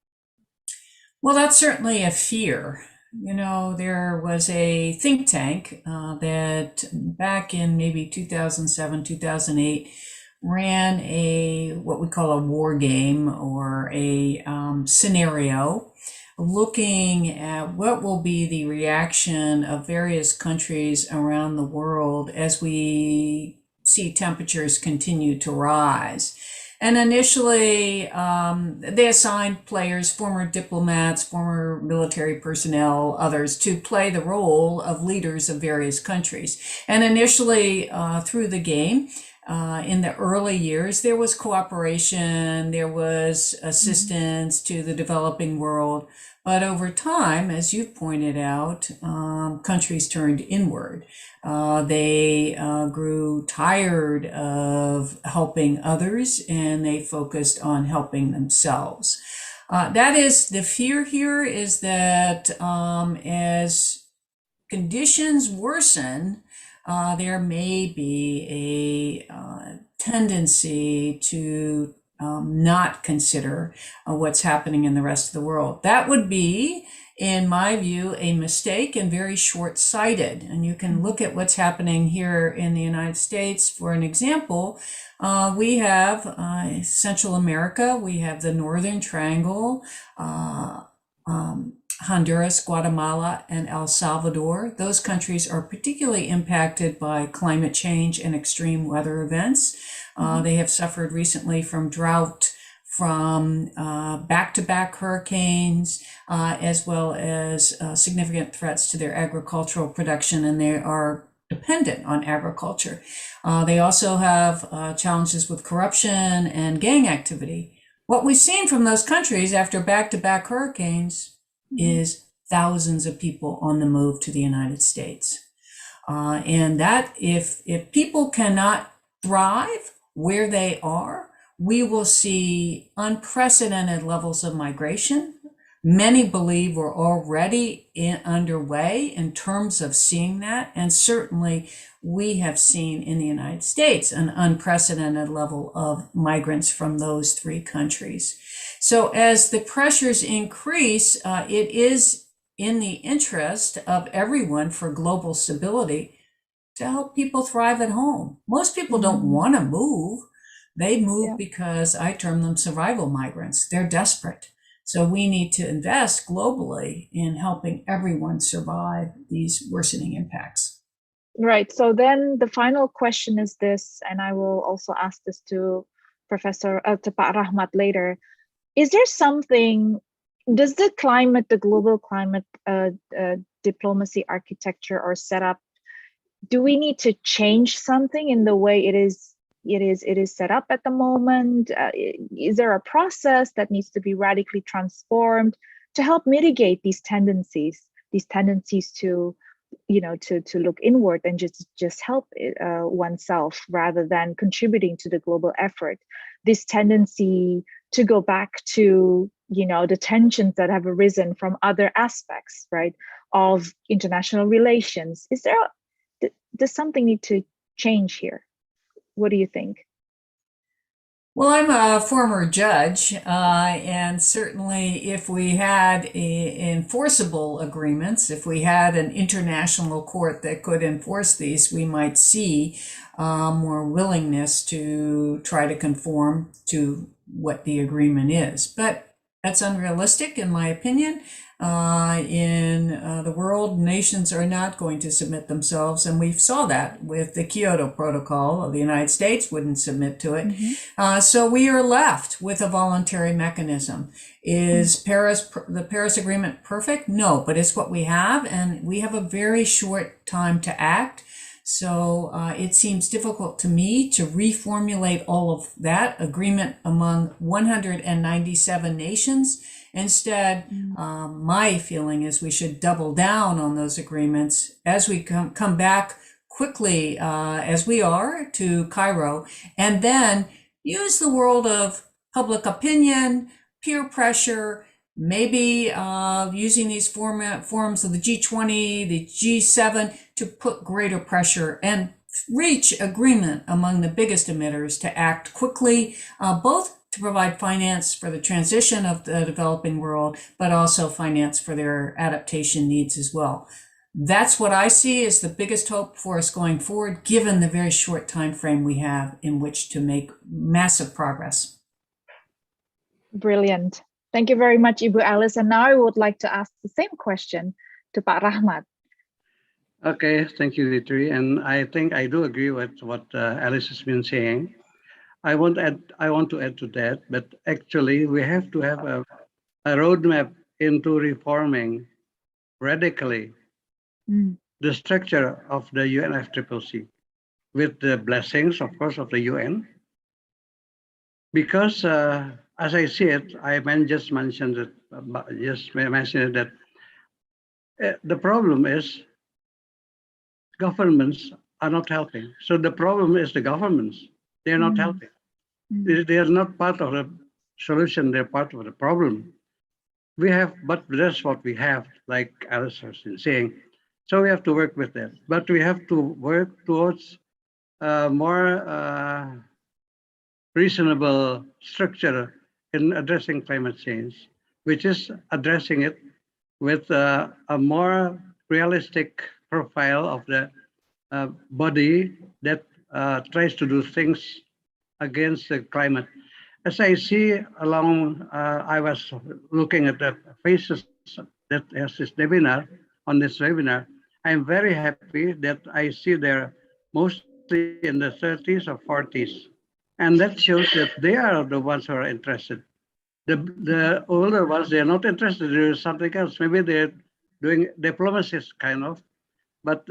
Speaker 4: Well, that's certainly a fear. There was a think tank that back in maybe 2007, 2008 ran what we call a war game or a scenario looking at what will be the reaction of various countries around the world as we see temperatures continue to rise. And initially, they assigned players, former diplomats, former military personnel, others, to play the role of leaders of various countries. And initially, through the game, in the early years, there was cooperation, there was assistance to the developing world. But over time, as you've pointed out, countries turned inward. They grew tired of helping others and they focused on helping themselves. That is the fear here, is that as conditions worsen, there may be a tendency to not consider what's happening in the rest of the world. That would be, in my view, a mistake and very short-sighted. And you can look at what's happening here in the United States. For an example, we have Central America, we have the Northern Triangle, Honduras, Guatemala, and El Salvador. Those countries are particularly impacted by climate change and extreme weather events. They have suffered recently from drought, from back-to-back hurricanes, as well as significant threats to their agricultural production, and they are dependent on agriculture. They also have challenges with corruption and gang activity. What we've seen from those countries after back-to-back hurricanes is thousands of people on the move to the United States. And that if people cannot thrive where they are, we will see unprecedented levels of migration. Many believe we're already underway in terms of seeing that. And certainly we have seen in the United States an unprecedented level of migrants from those three countries. So as the pressures increase, it is in the interest of everyone for global stability to help people thrive at home. Most people don't want to move. They move because I term them survival migrants. They're desperate. So we need to invest globally in helping everyone survive these worsening impacts.
Speaker 2: Right. So then the final question is this, and I will also ask this to Pak Rahmat later. Is there something, does the global climate diplomacy architecture or setup, do we need to change something in the way it is set up at the moment? Is there a process that needs to be radically transformed to help mitigate these tendencies to, to look inward and just help oneself rather than contributing to the global effort? This tendency to go back to, the tensions that have arisen from other aspects, right, of international relations. Does something need to change here? What do you think?
Speaker 4: Well, I'm a former judge, and certainly if we had enforceable agreements, if we had an international court that could enforce these, we might see more willingness to try to conform to what the agreement is. But that's unrealistic, in my opinion. in the world, nations are not going to submit themselves, and we saw that with the Kyoto Protocol. The United States wouldn't submit to it. So we are left with a voluntary mechanism. Is the Paris Agreement perfect? No, but it's what we have, and we have a very short time to act. So it seems difficult to me to reformulate all of that agreement among 197 nations. Instead, my feeling is we should double down on those agreements as we come back quickly, as we are, to Cairo, and then use the world of public opinion, peer pressure, maybe using these forums of the G20, the G7 to put greater pressure and reach agreement among the biggest emitters to act quickly, both to provide finance for the transition of the developing world, but also finance for their adaptation needs as well. That's what I see as the biggest hope for us going forward, given the very short time frame we have in which to make massive progress.
Speaker 2: Brilliant. Thank you very much, Ibu Alice. And now I would like to ask the same question to Pak Rahmat.
Speaker 3: Okay, thank you, Litri. And I think I do agree with what Alice has been saying. I want to add to that, but actually we have to have a roadmap into reforming radically the structure of the UNFCCC with the blessings, of course, of the UN. Because as I see it, I just mentioned it, that the problem is governments are not helping. So the problem is the governments. They're not helping. They are not part of the solution. They're part of the problem. But that's what we have, like Alice has been saying. So we have to work with that. But we have to work towards more reasonable structure in addressing climate change, which is addressing it with a more realistic profile of the body that tries to do things against the climate. As I see along, I was looking at the faces that has this webinar, on this webinar. I'm very happy that I see they're mostly in the 30s or 40s. And that shows that they are the ones who are interested. The older ones, they're not interested in something else. Maybe they're doing diplomacy kind of, but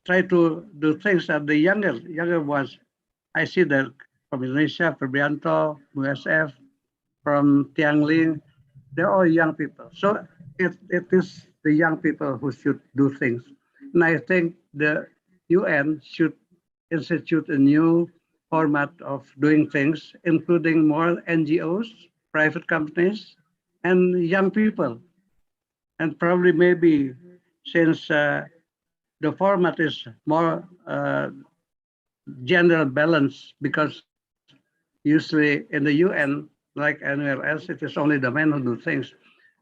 Speaker 3: try to do things that the younger ones. I see that from Indonesia, Febrianto, USF, from Tianglin, they're all young people. So it is the young people who should do things. And I think the UN should institute a new format of doing things, including more NGOs, private companies, and young people. And probably maybe since the format is more gender balance, because usually in the UN, like anywhere else, it is only the men who do things.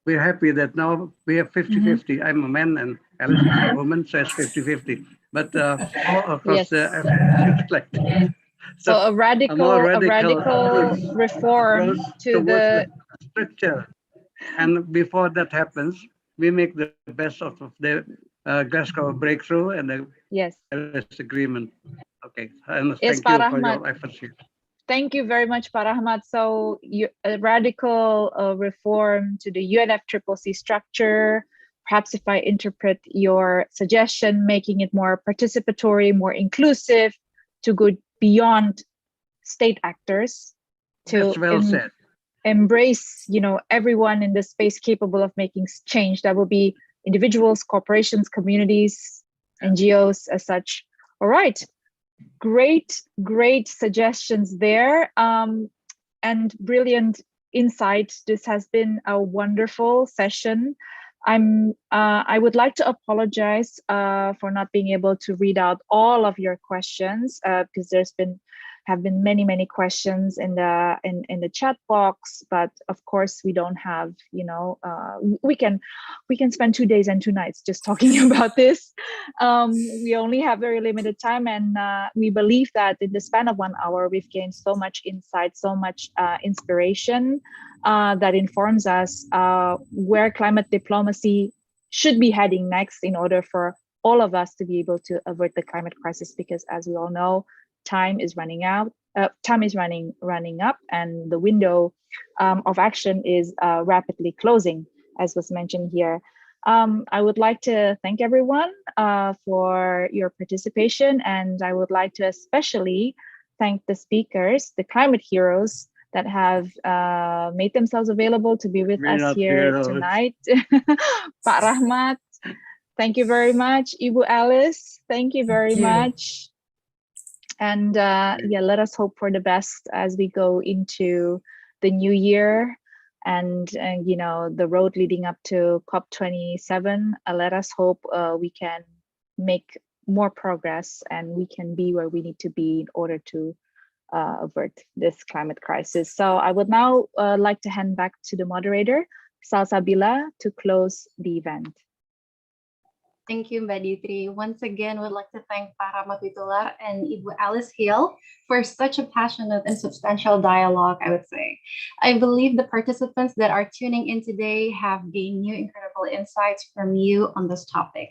Speaker 3: We're happy that now we have 50-50. I'm a man and Alice is a woman, so it's 50-50. But all across the like
Speaker 2: so a radical reform to the
Speaker 3: structure. And before that happens, we make the best of the Glasgow breakthrough and the Paris agreement. Okay, and thank you for your efforts here.
Speaker 2: Thank you very much, Pak Rahmat. So a radical reform to the UNFCCC structure. Perhaps if I interpret your suggestion, making it more participatory, more inclusive, to go beyond state actors, to
Speaker 3: That's well said.
Speaker 2: Embrace, everyone in the space capable of making change. That will be individuals, corporations, communities, NGOs as such. All right. Great suggestions there, and brilliant insight. This has been a wonderful session. I would like to apologize for not being able to read out all of your questions because there's been have been many questions in the chat box, but of course we don't have, we can spend 2 days and 2 nights just talking about this. We only have very limited time, and we believe that in the span of 1 hour we've gained so much insight, so much inspiration that informs us where climate diplomacy should be heading next in order for all of us to be able to avert the climate crisis, because as we all know, time is running out, time is running up, and the window of action is rapidly closing, as was mentioned here. I would like to thank everyone for your participation, and I would like to especially thank the speakers, the climate heroes that have made themselves available to be with us here tonight. Pak Rahmat, thank you very much. Ibu Alice, thank you very much. And let us hope for the best as we go into the new year and the road leading up to COP27. Let us hope we can make more progress and we can be where we need to be in order to avert this climate crisis. So I would now like to hand back to the moderator, Salsabila, to close the event.
Speaker 1: Thank you, Mbak Ditri. Once again, we'd like to thank Pak Rahmat Witoelar and Ibu Alice Hill for such a passionate and substantial dialogue, I would say. I believe the participants that are tuning in today have gained new incredible insights from you on this topic.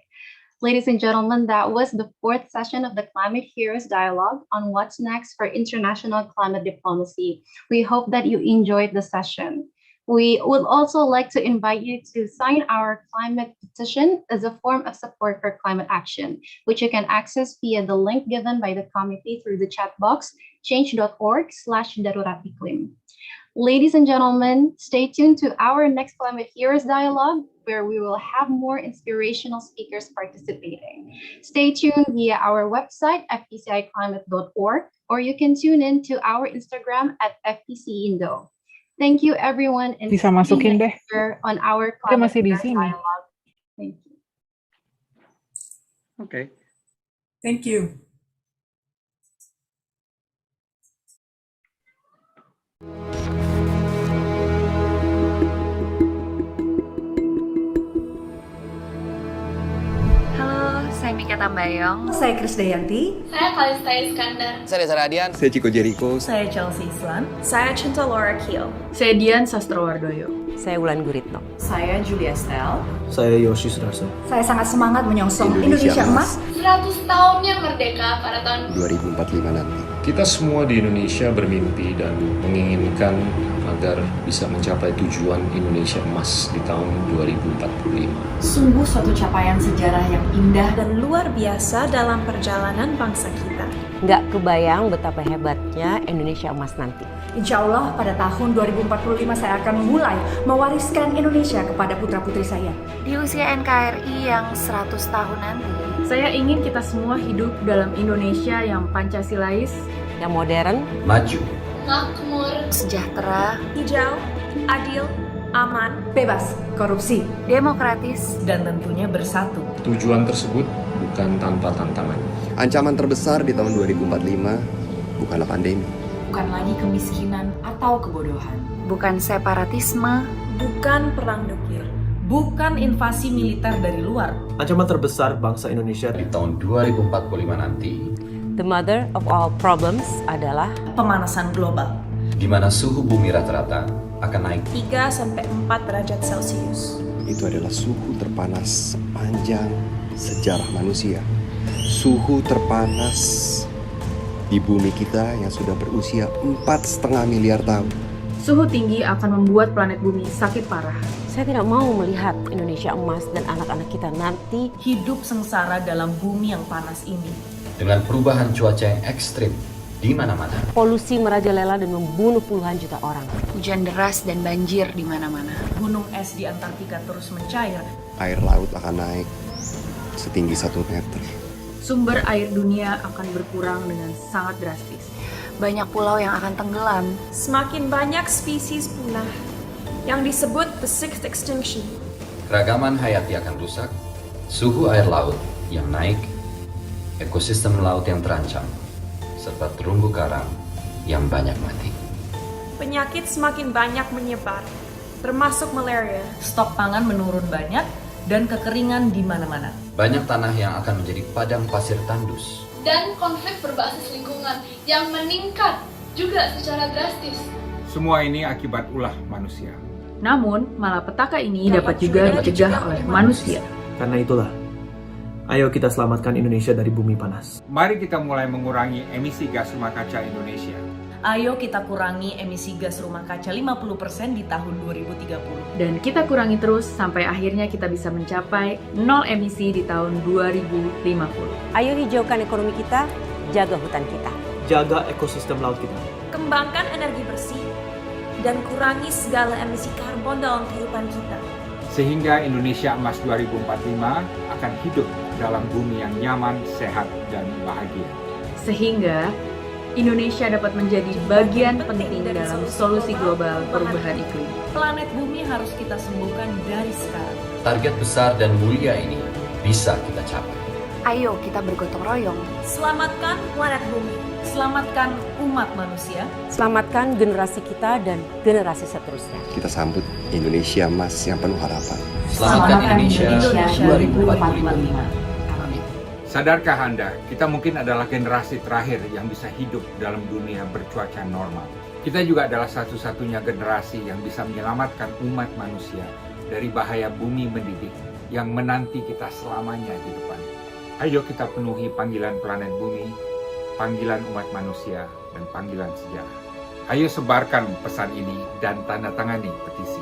Speaker 1: Ladies and gentlemen, that was the 4th session of the Climate Heroes Dialogue on what's next for international climate diplomacy. We hope that you enjoyed the session. We would also like to invite you to sign our climate petition as a form of support for climate action, which you can access via the link given by the committee through the chat box, change.org/darurat-iklim. Ladies and gentlemen, stay tuned to our next Climate Heroes Dialogue, where we will have more inspirational speakers participating. Stay tuned via our website, fpciclimate.org, or you can tune in to our Instagram at FPCIndo. Thank you, everyone, and
Speaker 5: bisa masukin deh.
Speaker 1: On our
Speaker 5: Dia masih di
Speaker 1: Climate
Speaker 5: sini.
Speaker 1: Dialogue. Thank you.
Speaker 3: Okay.
Speaker 4: Thank you.
Speaker 6: Halo, saya Mika Tambayong.
Speaker 7: Saya Krisdayanti.
Speaker 8: Saya Kalista Iskandar.
Speaker 9: Saya Desa Radian.
Speaker 10: Saya Chico Jericho.
Speaker 7: Saya Chelsea Islan.
Speaker 8: Saya Cinta Laura Kiel.
Speaker 11: Saya Dian Sastrowardoyo.
Speaker 12: Saya Wulan Guritno.
Speaker 13: Saya Julia Stel.
Speaker 14: Saya Yoshi Sudarso.
Speaker 7: Saya sangat semangat menyongsong Indonesia Emas
Speaker 8: 100 tahunnya merdeka pada tahun
Speaker 10: 2045 nanti.
Speaker 15: Kita semua di Indonesia bermimpi dan menginginkan agar bisa mencapai tujuan Indonesia Emas di tahun 2045.
Speaker 13: Sungguh suatu capaian sejarah yang indah
Speaker 8: dan luar biasa dalam perjalanan bangsa kita.
Speaker 12: Nggak kebayang betapa hebatnya Indonesia Emas nanti.
Speaker 7: Insya Allah pada tahun 2045 saya akan mulai mewariskan Indonesia kepada putra-putri saya.
Speaker 6: Di usia NKRI yang 100 tahun nanti,
Speaker 11: saya ingin kita semua hidup dalam Indonesia yang Pancasilais,
Speaker 12: yang modern,
Speaker 15: maju,
Speaker 8: makmur,
Speaker 6: sejahtera,
Speaker 8: hijau, adil, aman,
Speaker 7: bebas korupsi,
Speaker 6: demokratis,
Speaker 13: dan tentunya bersatu.
Speaker 15: Tujuan tersebut bukan tanpa tantangan.
Speaker 10: Ancaman terbesar di tahun 2045 bukanlah pandemi.
Speaker 13: Bukan lagi kemiskinan atau kebodohan.
Speaker 6: bukan separatisme,
Speaker 8: bukan perang nuklir,
Speaker 13: bukan invasi militer dari luar.
Speaker 14: Ancaman terbesar bangsa Indonesia
Speaker 15: di tahun 2045 nanti,
Speaker 12: the mother of all problems adalah
Speaker 13: pemanasan global,
Speaker 15: di mana suhu bumi rata-rata akan naik
Speaker 8: 3-4 derajat Celcius.
Speaker 10: Itu adalah suhu terpanas sepanjang sejarah manusia. Suhu terpanas di bumi kita yang sudah berusia 4,5 miliar tahun.
Speaker 11: Suhu tinggi akan membuat planet bumi sakit parah.
Speaker 12: Saya tidak mau melihat Indonesia emas dan anak-anak kita nanti
Speaker 13: hidup sengsara dalam bumi yang panas ini.
Speaker 15: Dengan perubahan cuaca yang ekstrim di mana-mana.
Speaker 12: Polusi merajalela dan membunuh puluhan juta orang.
Speaker 6: Hujan deras dan banjir di mana-mana.
Speaker 13: Gunung es di Antartika terus mencair.
Speaker 10: Air laut akan naik setinggi 1 meter.
Speaker 11: Sumber air dunia akan berkurang dengan sangat drastis.
Speaker 6: Banyak pulau yang akan tenggelam.
Speaker 8: Semakin banyak spesies punah yang disebut the sixth extinction.
Speaker 15: Keragaman hayati akan rusak, suhu air laut yang naik, ekosistem laut yang terancam, serta terumbu karang
Speaker 5: yang banyak mati.
Speaker 8: Penyakit semakin banyak menyebar, termasuk malaria.
Speaker 13: Stok pangan menurun banyak dan kekeringan di mana-mana.
Speaker 5: Banyak tanah yang akan menjadi padang pasir tandus.
Speaker 9: Dan konflik berbasis lingkungan yang meningkat juga secara drastis.
Speaker 16: Semua ini akibat ulah manusia.
Speaker 11: Namun, malapetaka ini dapat juga dicegah oleh manusia.
Speaker 14: Karena itulah, ayo kita selamatkan Indonesia dari bumi panas.
Speaker 16: Mari kita mulai mengurangi emisi gas rumah kaca Indonesia.
Speaker 13: Ayo kita kurangi emisi gas rumah kaca 50% di tahun 2030.
Speaker 11: Dan kita kurangi terus sampai akhirnya kita bisa mencapai 0 emisi di tahun 2050.
Speaker 12: Ayo hijaukan ekonomi kita, jaga hutan kita.
Speaker 14: Jaga ekosistem laut kita.
Speaker 8: Kembangkan energi bersih dan kurangi segala emisi karbon dalam kehidupan kita.
Speaker 16: Sehingga Indonesia Emas 2045 akan hidup dalam bumi yang nyaman, sehat, dan bahagia.
Speaker 11: Sehingga Indonesia dapat menjadi bagian penting dalam solusi global perubahan iklim.
Speaker 13: Planet bumi harus kita sembuhkan dari sekarang.
Speaker 5: Target besar dan mulia ini bisa kita capai.
Speaker 6: Ayo kita bergotong royong.
Speaker 8: Selamatkan planet bumi.
Speaker 13: Selamatkan umat manusia.
Speaker 12: Selamatkan generasi kita dan generasi seterusnya.
Speaker 10: Kita sambut Indonesia Emas yang penuh harapan.
Speaker 5: Selamatkan Indonesia 2045.
Speaker 16: Sadarkah Anda, kita mungkin adalah generasi terakhir yang bisa hidup dalam dunia bercuaca normal. Kita juga adalah satu-satunya generasi yang bisa menyelamatkan umat manusia dari bahaya bumi mendidih yang menanti kita selamanya di depan. Ayo kita penuhi panggilan planet bumi, panggilan umat manusia, dan panggilan sejarah. Ayo sebarkan pesan ini dan tanda tangani petisi.